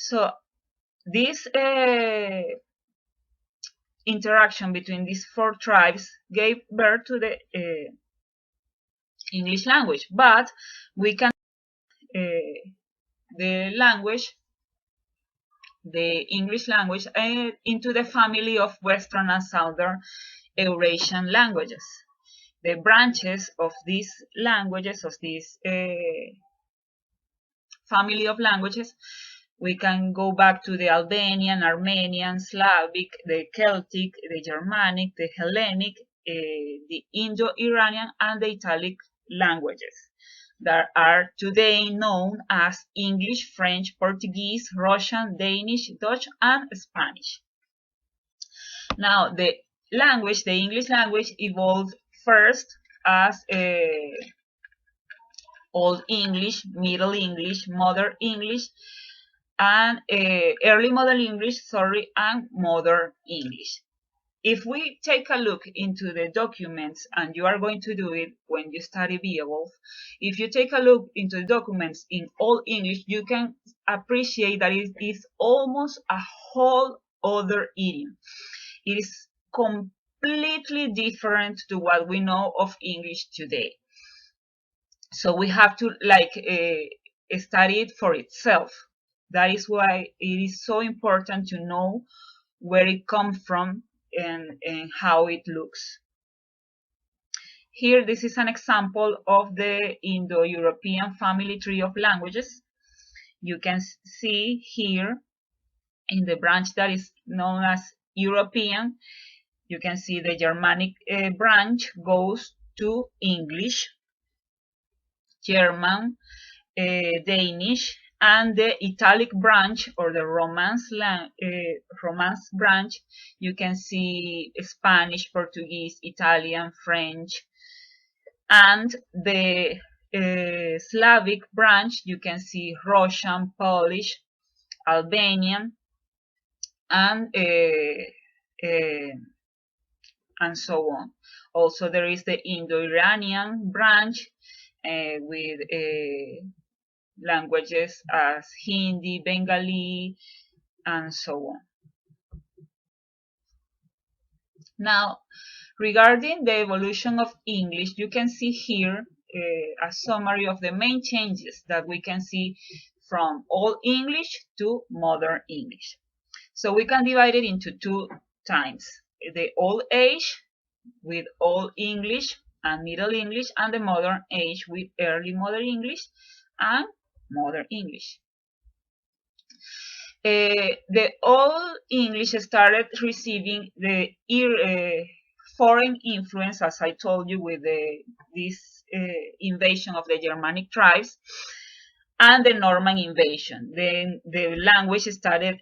So this interaction between these four tribes gave birth to the English language, but we can the language, the English language, into the family of Western and Southern Eurasian languages. The branches of these languages, of this family of languages, we can go back to the Albanian, Armenian, Slavic, the Celtic, the Germanic, the Hellenic, the Indo-Iranian, and the Italic languages that are today known as English, French, Portuguese, Russian, Danish, Dutch, and Spanish. Now, the language, the English language, evolved first as Old English, Middle English, Modern English, and Early Modern English, and Modern English. If we take a look into the documents, and you are going to do it when you study Beowulf, if you take a look into the documents in Old English, you can appreciate that it is almost a whole other idiom. It is completely different to what we know of English today. So we have to study it for itself. That is why it is so important to know where it comes from and how it looks. Here, this is an example of the Indo-European family tree of languages. You can see here in the branch that is known as European, you can see the Germanic branch goes to English, German, Danish, and the Italic branch, or the Romance branch, you can see Spanish, Portuguese, Italian, French, and the Slavic branch, you can see Russian, Polish, Albanian, and so on. Also, there is the Indo-Iranian branch with languages as Hindi, Bengali, and so on. Now, regarding the evolution of English, you can see here a summary of the main changes that we can see from Old English to Modern English. So we can divide it into two times: the Old Age with Old English and Middle English, and the Modern Age with Early Modern English and Modern English. The Old English started receiving the foreign influence, as I told you, with this invasion of the Germanic tribes and the Norman invasion. Then the language started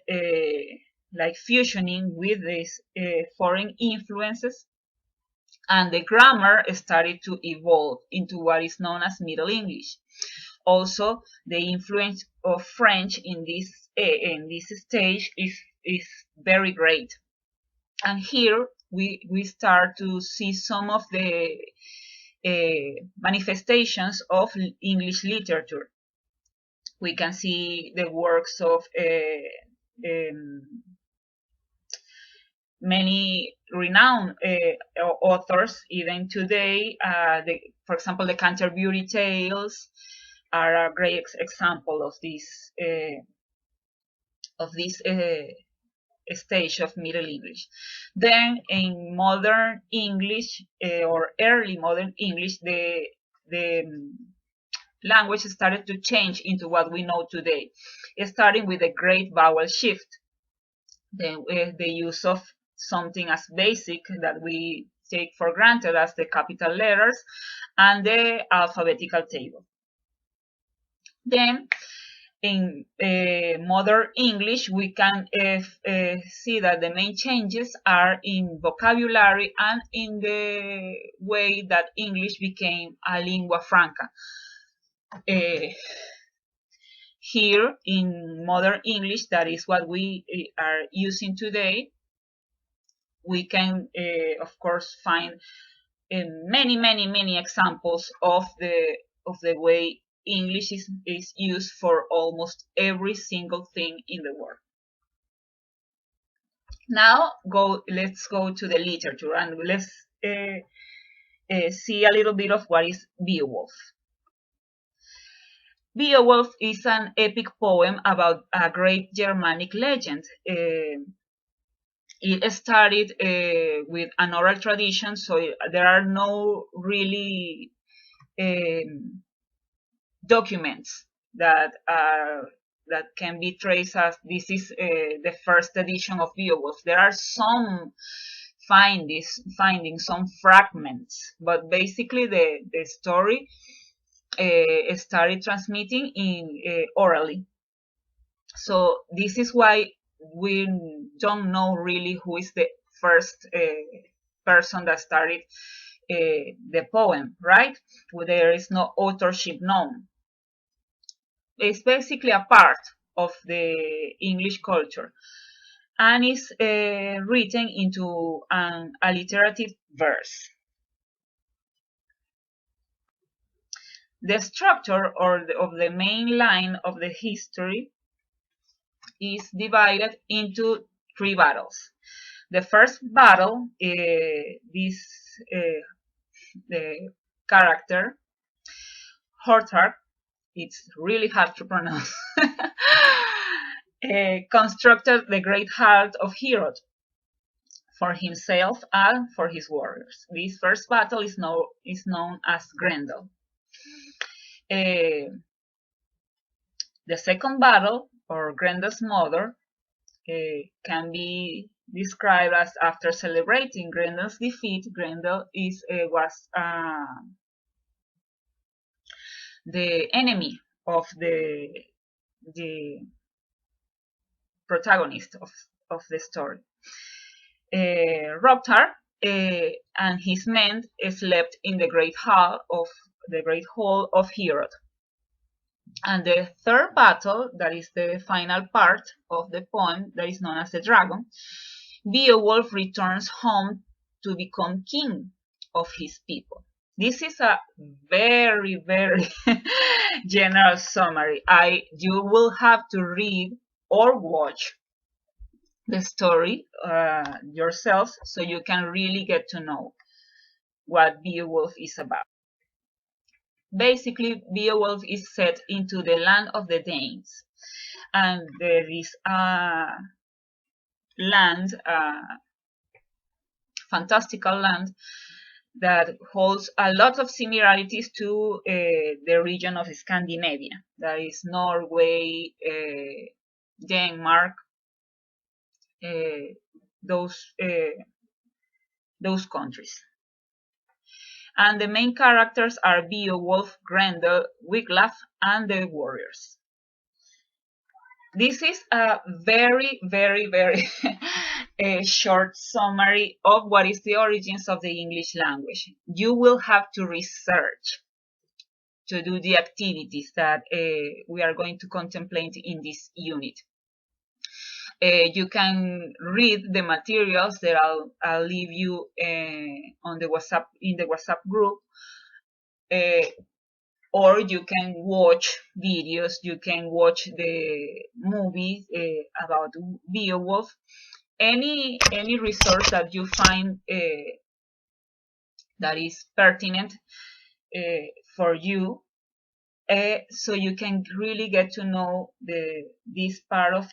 fusioning with these foreign influences, and the grammar started to evolve into what is known as Middle English. Also, the influence of French in this stage is very great. And here we start to see some of the manifestations of English literature. We can see the works of many renowned authors even today. For example, the Canterbury Tales are a great example of this stage of Middle English. Then in Modern English or Early Modern English, the language started to change into what we know today, starting with the Great Vowel Shift, the use of something as basic that we take for granted as the capital letters and the alphabetical table. Then in Modern English, we can see that the main changes are in vocabulary and in the way that English became a lingua franca. Here in Modern English, that is what we are using today, we can, of course, find many examples of the way English is used for almost every single thing in the world. Now let's go to the literature and let's see a little bit of what is Beowulf. Beowulf is an epic poem about a great Germanic legend. It started with an oral tradition, so there are no really documents that can be traced as this is the first edition of Beowulf. There are some findings, some fragments, but basically the story started transmitting in orally. So this is why we don't know really who is the first person that started the poem, right? There is no authorship known. It's basically a part of the English culture and is written into an alliterative verse. The structure of the main line of the history is divided into 3 battles. The first battle, this the character, Hortar, it's really hard to pronounce, constructed the great heart of Herod for himself and for his warriors. This first battle is known as Grendel. The second battle, or Grendel's mother, can be described as after celebrating Grendel's defeat. Grendel was the enemy of the protagonist of the story. Roptar and his men slept in the great hall of Herod. And the third battle, that is the final part of the poem, that is known as the dragon, Beowulf returns home to become king of his people. This is a very, very general summary. You will have to read or watch the story yourselves so you can really get to know what Beowulf is about. Basically, Beowulf is set into the land of the Danes, and there is a land, fantastical land, that holds a lot of similarities to the region of Scandinavia. That is Norway, Denmark, those countries. And the main characters are Beowulf, Grendel, Wiglaf, and the warriors. This is a very, very, very short summary of what is the origins of the English language. You will have to research to do the activities that we are going to contemplate in this unit. You can read the materials that I'll leave you on the WhatsApp group, or you can watch videos. You can watch the movies about Beowulf. Any resource that you find that is pertinent for you, so you can really get to know this part of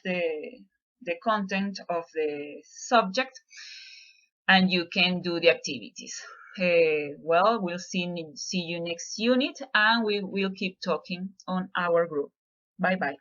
the content of the subject, and you can do the activities. Well, we'll see you next unit, and we will keep talking on our group. Bye bye.